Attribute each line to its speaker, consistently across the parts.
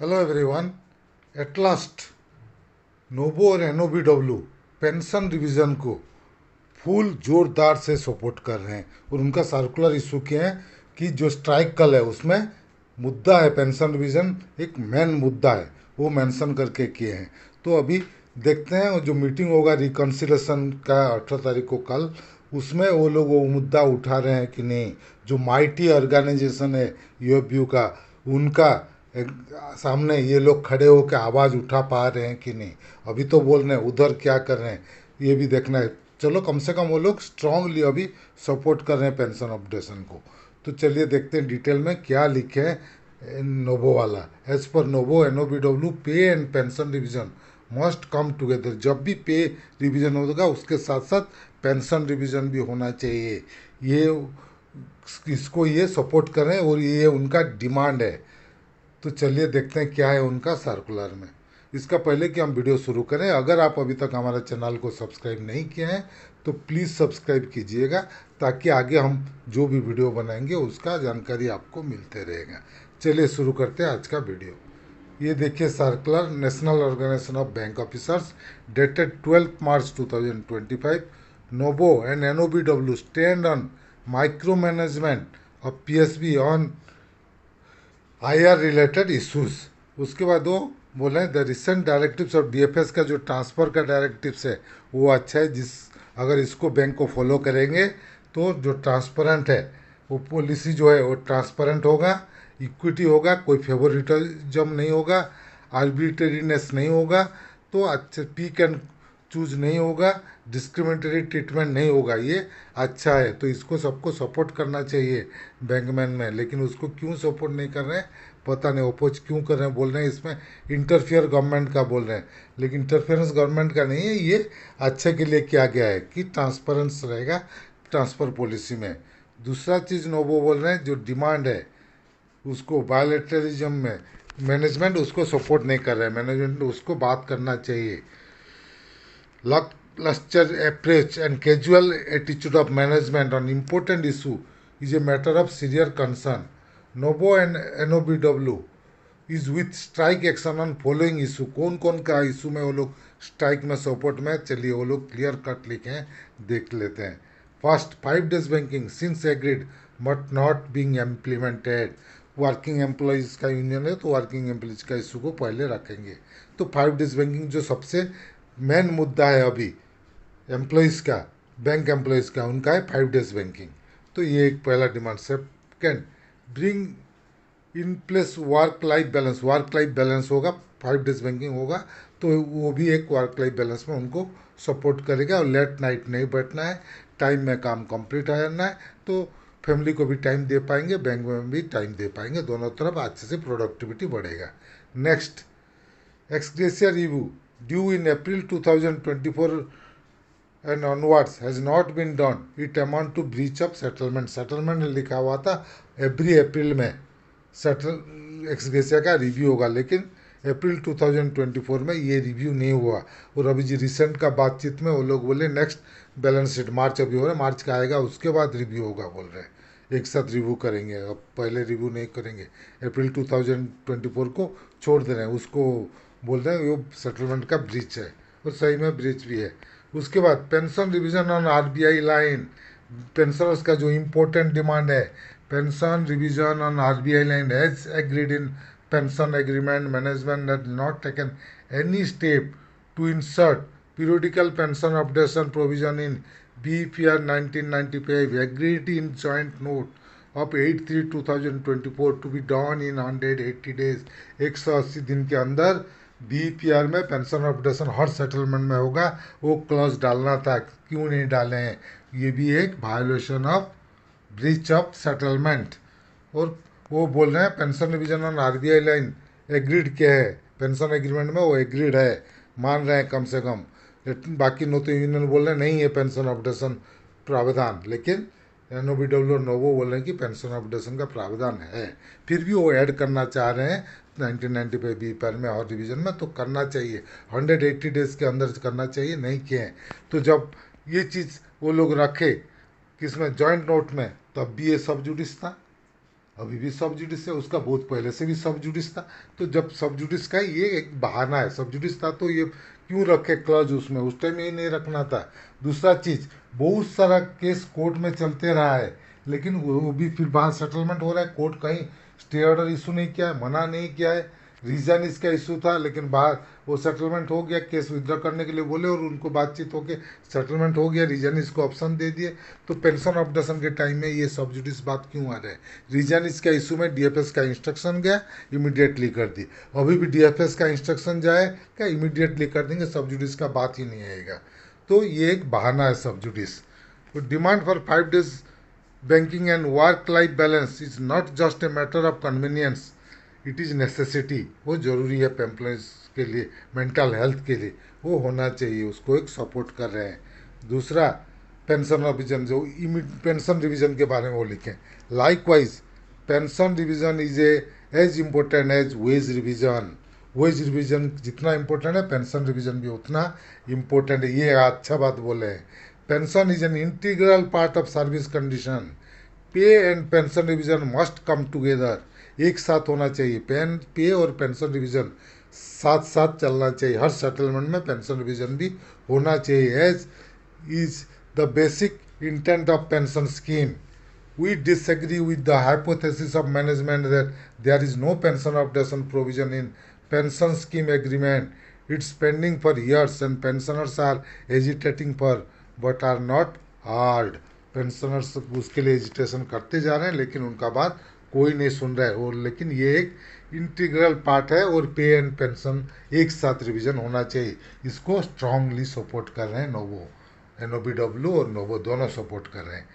Speaker 1: Hello everyone. At last नोबो और एनओबीडब्ल्यू pension revision को full जोरदार से सपोर्ट कर रहे हैं और उनका सर्कुलर इशू किए हैं कि जो स्ट्राइक कल है उसमें मुद्दा है पेंशन रिवीजन, एक मेन मुद्दा है, वो मेंशन करके किए हैं। तो अभी देखते हैं, जो मीटिंग होगा रिकन्सिलेशन का 18 तारीख को कल, उसमें वो लोग वो मुद्दा उठा रहे हैं कि नहीं। जो माइटी ऑर्गेनाइजेशन है यूएफबीयू का, उनका एक, सामने ये लोग खड़े होकर आवाज़ उठा पा रहे हैं कि नहीं। अभी तो बोल रहे हैं, उधर क्या कर रहे हैं ये भी देखना है। चलो, कम से कम वो लोग स्ट्रांगली अभी सपोर्ट कर रहे हैं पेंशन अपडेशन को। तो चलिए देखते हैं डिटेल में क्या लिखे हैं नोबो वाला। एज पर नोबो एनओबीडब्ल्यू पे and pension revision must come together. जब भी पे रिवीजन होगा उसके साथ साथ पेंशन रिवीजन भी होना चाहिए। ये इसको ये सपोर्ट करें और ये उनका डिमांड है। तो चलिए देखते हैं क्या है उनका सर्कुलर में। इसका पहले कि हम वीडियो शुरू करें, अगर आप अभी तक हमारे चैनल को सब्सक्राइब नहीं किए हैं तो प्लीज़ सब्सक्राइब कीजिएगा, ताकि आगे हम जो भी वीडियो बनाएंगे उसका जानकारी आपको मिलते रहेगा। चलिए शुरू करते हैं आज का वीडियो। ये देखिए circular, national organisation of bank officers, dated 12 March 2025। NOBO and NOBW stand on micro management of PSB on IR related issues. उसके बाद वो बोले the recent directives of DFS का जो ट्रांसफ़र का डायरेक्टिव्स है वो अच्छा है। जिस अगर इसको बैंक को फॉलो करेंगे तो जो ट्रांसपेरेंट है वो पॉलिसी जो है वो ट्रांसपेरेंट होगा, इक्विटी होगा, कोई फेवरिटिज्म नहीं होगा, आर्बिट्रेरीनेस नहीं होगा, तो अच्छे पिक एंड चूज नहीं होगा, डिस्क्रिमिनेटरी ट्रीटमेंट नहीं होगा। ये अच्छा है, तो इसको सबको सपोर्ट करना चाहिए बैंकमैन में। लेकिन उसको क्यों सपोर्ट नहीं कर रहे हैं पता नहीं, अपोज क्यों कर रहे हैं। बोल रहे हैं इसमें इंटरफियर गवर्नमेंट का बोल रहे हैं, लेकिन इंटरफेरेंस गवर्नमेंट का नहीं है। ये अच्छे के लिए किया गया है कि ट्रांसपेरेंस रहेगा ट्रांसफ़र पॉलिसी में। दूसरा चीज़ नोबो बोल रहे हैं, जो डिमांड है उसको बायोलेटरिज्म में मैनेजमेंट उसको सपोर्ट नहीं कर रहा है। मैनेजमेंट उसको बात करना चाहिए। Lackluster approach and casual attitude of management on important issue is a matter of serious concern. Nobo and NOBW is with strike action on following issue। कौन कौन का इशू में वो लोग स्ट्राइक में सपोर्ट में, चलिए वो लोग क्लियर कट लिखे हैं, देख लेते हैं। First, 5 days banking since agreed but not being implemented. Working employees का यूनियन है तो वर्किंग एम्प्लॉयज़ का इशू को पहले रखेंगे। तो 5 days बैंकिंग जो सबसे मेन मुद्दा है अभी एम्प्लॉयज़ का, बैंक एम्प्लॉयज़ का, उनका है 5 days बैंकिंग। तो ये एक पहला demand. Second, bring in place work life balance होगा। 5 days बैंकिंग होगा तो वो भी एक वर्क लाइफ बैलेंस में उनको सपोर्ट करेगा। और लेट नाइट नहीं बैठना है, टाइम में काम कंप्लीट करना है, तो फैमिली को भी टाइम दे पाएंगे, बैंक में भी टाइम दे पाएंगे, दोनों तरफ अच्छे से प्रोडक्टिविटी बढ़ेगा। Next, ex gratia review due in April 2024 and onwards has not been done, it amount to breach of settlement. Settlement लिखा हुआ था एवरी अप्रैल में सेटल एक्सग्रेशिया का रिव्यू होगा, लेकिन अप्रैल 2024 में ये रिव्यू नहीं हुआ। और अभी जी रिसेंट का बातचीत में वो लोग बोले नेक्स्ट बैलेंस शीट मार्च अभी हो रहा है, मार्च का आएगा उसके बाद रिव्यू होगा बोल रहे हैं। एक साथ रिव्यू करेंगे, अब पहले रिव्यू नहीं करेंगे। अप्रैल 2024 को छोड़ दे रहे हैं उसको, बोल रहे हैं वो सेटलमेंट का ब्रीच है, और सही में ब्रीच भी है। उसके बाद pension revision on RBI line. Pensioners का जो इम्पोर्टेंट डिमांड है, pension revision on RBI line as agreed in pension agreement, management had not taken any step to insert periodical pension updation provision in BPR 1995 agreed in joint note of 8/3/2024 to be done in 180 days। 180 दिन के अंदर BPR में pension updation हर settlement में होगा, वो clause डालना था। क्यों नहीं डाले हैं, ये भी एक violation of breach of settlement. और वो बोल रहे हैं pension revision on RBI line agreed क्या है, पेंशन एग्रीमेंट में वो एग्रीड है, मान रहे हैं कम से कम। लेकिन बाकी नो तो यूनियन बोल रहे हैं नहीं है पेंशन अपडेशन प्रावधान, लेकिन एनओबीडब्ल्यू और नोवो बोल रहे हैं कि पेंशन अपडेशन का प्रावधान है। फिर भी वो ऐड करना चाह रहे हैं 1995 बीपीआर में और रिवीजन में, तो करना चाहिए 180 डेज के अंदर करना चाहिए, नहीं किए हैं। तो जब ये चीज़ वो लोग रखे किसमें, जॉइंट नोट में, तब भी ये सब जुडिस था। अभी भी सब जुडिस है, उसका बहुत पहले से भी सब जुडिस था। तो जब सब जुडिस का ये एक बहाना है, सब जुडिस था तो ये क्यों रखे क्लॉज उसमें, उस टाइम ये नहीं रखना था। दूसरा चीज, बहुत सारा केस कोर्ट में चलते रहा है, लेकिन वो भी फिर बाहर सेटलमेंट हो रहा है। कोर्ट कहीं स्टे ऑर्डर इशू नहीं किया है, मना नहीं किया है। रीजन इसका इशू था, लेकिन बाहर वो सेटलमेंट हो गया, केस विड्रॉ करने के लिए बोले और उनको बातचीत होके सेटलमेंट हो गया, रीजन इसको ऑप्शन दे दिए। तो पेंशन ऑब्जेक्शन के टाइम में ये सब जुडिस बात क्यों आ रहा है? रीजन इसका इशू में डीएफएस का इंस्ट्रक्शन गया, इमीडिएटली कर दी। अभी भी डीएफएस का इंस्ट्रक्शन जाए क्या, इमीडिएटली कर देंगे, सब जुडिस का बात ही नहीं आएगा। तो ये एक बहाना है सब जुडिस। तो demand for 5 days banking and work life balance is not just a matter of convenience, it is necessity. वो ज़रूरी है एम्प्लॉयज़ के लिए, मेंटल हेल्थ के लिए वो होना चाहिए, उसको एक सपोर्ट कर रहे हैं। दूसरा, पेंशन रिविजन, जो पेंशन रिविजन के बारे में वो लिखें। Likewise pension revision is as important as wage revision. Wage revision जितना इम्पोर्टेंट है, पेंशन रिविजन भी उतना इम्पोर्टेंट है। ये अच्छा बात बोले हैं। Pension is an integral part of service condition. Pay and pension revision must come together, एक साथ होना चाहिए। पे और पेंशन रिविजन साथ साथ चलना चाहिए। हर सेटलमेंट में पेंशन रिविजन भी होना चाहिए, as is the basic intent of pension scheme. We disagree with the hypothesis of management that there is no pension option provision in pension scheme agreement. It's pending for years and pensioners are agitating for but are not heard. Pensioners उसके लिए agitation करते जा रहे हैं, लेकिन उनका बात कोई नहीं सुन रहा है। और लेकिन ये एक इंटीग्रल पार्ट है और पे एंड पेंशन एक साथ रिवीजन होना चाहिए। इसको स्ट्रांगली सपोर्ट कर रहे हैं नोवो, एनओबीडब्ल्यू और नोवो दोनों सपोर्ट कर रहे हैं।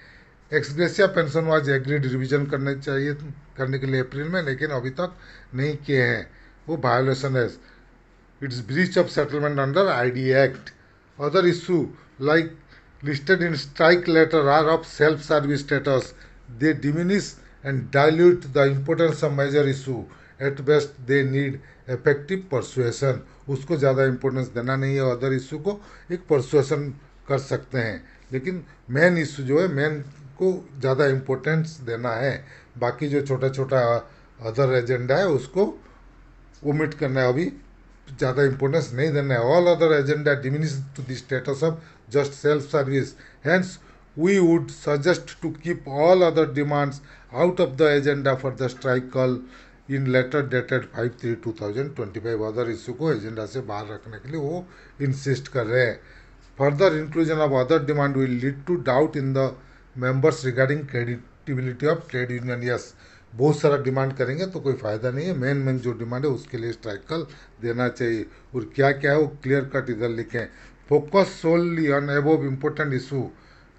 Speaker 1: Ex gratia pension was agreed revision करने चाहिए, करने के लिए अप्रैल में, लेकिन अभी तक नहीं किए हैं। वो वायोलेशन है, it's breach of settlement under ID act. Other issue like listed in strike letter are of self-service status. They diminish and dilute the importance of major issue. At best, they need effective persuasion. उसको ज़्यादा importance देना नहीं है, other issue को एक परसुएसन कर सकते हैं, लेकिन मेन इशू जो है, मेन को ज़्यादा इम्पोर्टेंस देना है। बाकी जो छोटा छोटा अदर एजेंडा है उसको ओमिट करना है, अभी ज़्यादा इम्पोर्टेंस नहीं देना है। All other agenda diminish to the status of just self service. Hence we would suggest to keep all other demands out of the agenda for the strike call in letter dated 5/3/2025। Other issue को agenda से बाहर रखने के लिए वो insist कर रहे हैं। Further inclusion of other demand will lead to doubt in the members regarding credibility of trade union. Yes, बहुत सारा डिमांड करेंगे तो कोई फ़ायदा नहीं है। मेन मेन जो डिमांड है उसके लिए स्ट्राइक कॉल देना चाहिए। और क्या क्या है वो क्लियर कट इधर लिखें। Focus solely on above important issue,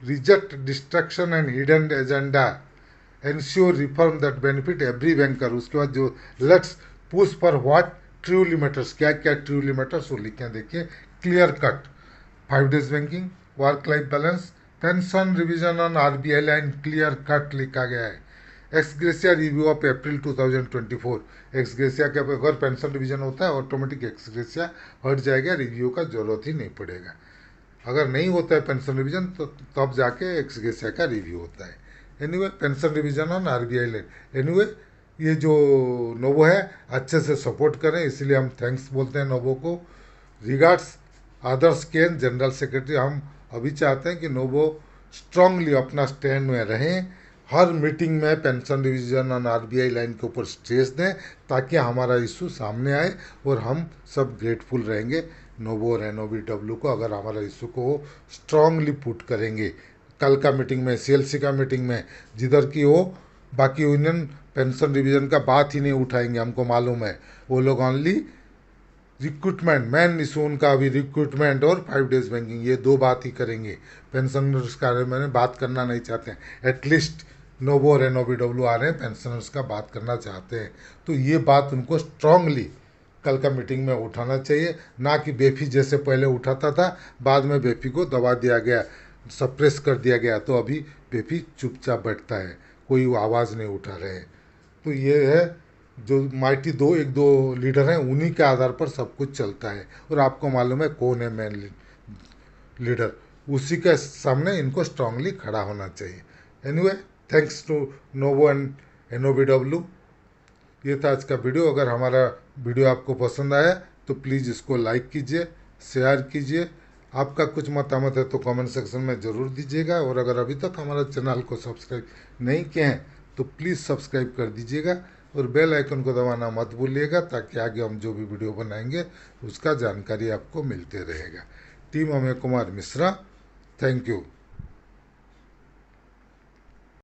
Speaker 1: reject destruction and hidden agenda, ensure reform that benefit every banker. उसके बाद जो let's push for what truly matters, क्या क्या ट्रूली मैटर्स वो लिखें। देखिए clear cut, 5 days banking, work life balance, pension revision on RBI line, clear cut लिखा गया है। Ex gratia review of April 2024। Ex gratia के अगर पेंशन रिवीजन होता है ऑटोमेटिक एक्सग्रेसिया हट जाएगा, रिव्यू का जरूरत ही नहीं पड़ेगा। अगर नहीं होता है पेंशन रिवीजन तो तब जाके एक्सग्रेसिया का रिव्यू होता है। Anyway, pension revision on RBI lane. Anyway, ये जो नोवो है अच्छे से सपोर्ट करें, इसलिए हम थैंक्स बोलते हैं नोवो को। रिगार्ड्स आदर्श केन, जनरल सेक्रेटरी। हम अभी चाहते हैं कि नोवो स्ट्रांगली अपना स्टैंड में रहें, हर मीटिंग में पेंशन रिवीजन और आरबीआई लाइन के ऊपर स्ट्रेस दें, ताकि हमारा इशू सामने आए और हम सब ग्रेटफुल रहेंगे नोवो और एनओबीडब्ल्यू को, अगर हमारा इशू को स्ट्रांगली पुट करेंगे। कल का मीटिंग में, सीएलसी का मीटिंग में, जिधर की वो बाकी यूनियन पेंशन रिवीजन का बात ही नहीं उठाएंगे, हमको मालूम है। वो लोग ओनली रिक्रूटमेंट, मैन इशू उनका अभी रिक्रूटमेंट और 5 days बैंकिंग, ये दो बात ही करेंगे। पेंशनर्स के बारे में बात करना नहीं चाहते हैं। एटलीस्ट नोवो और एनओबीडब्ल्यू आ रहे हैं, पेंशनर्स का बात करना चाहते हैं, तो ये बात उनको स्ट्रांगली कल का मीटिंग में उठाना चाहिए। ना कि बेफी जैसे पहले उठाता था, बाद में बेफी को दबा दिया गया, सप्रेस कर दिया गया, तो अभी बेफी चुपचाप बैठता है, कोई आवाज़ नहीं उठा रहे हैं। तो ये है, जो माइटी एक दो लीडर हैं उन्हीं के आधार पर सब कुछ चलता है, और आपको मालूम है कौन है मेन लीडर, उसी के सामने इनको स्ट्रांगली खड़ा होना चाहिए। Anyway, thanks to NOBO and NOBW। ये था आज का वीडियो। अगर हमारा वीडियो आपको पसंद आया तो प्लीज़ इसको लाइक कीजिए, शेयर कीजिए। आपका कुछ मतामत है तो कमेंट सेक्शन में ज़रूर दीजिएगा। और अगर अभी तक हमारा चैनल को सब्सक्राइब नहीं किए हैं तो प्लीज़ सब्सक्राइब कर दीजिएगा और बेल आइकन को दबाना मत भूलिएगा, ताकि आगे हम जो भी वीडियो बनाएंगे उसका जानकारी आपको मिलते रहेगा। Team Amey Kumar Mishra, thank you.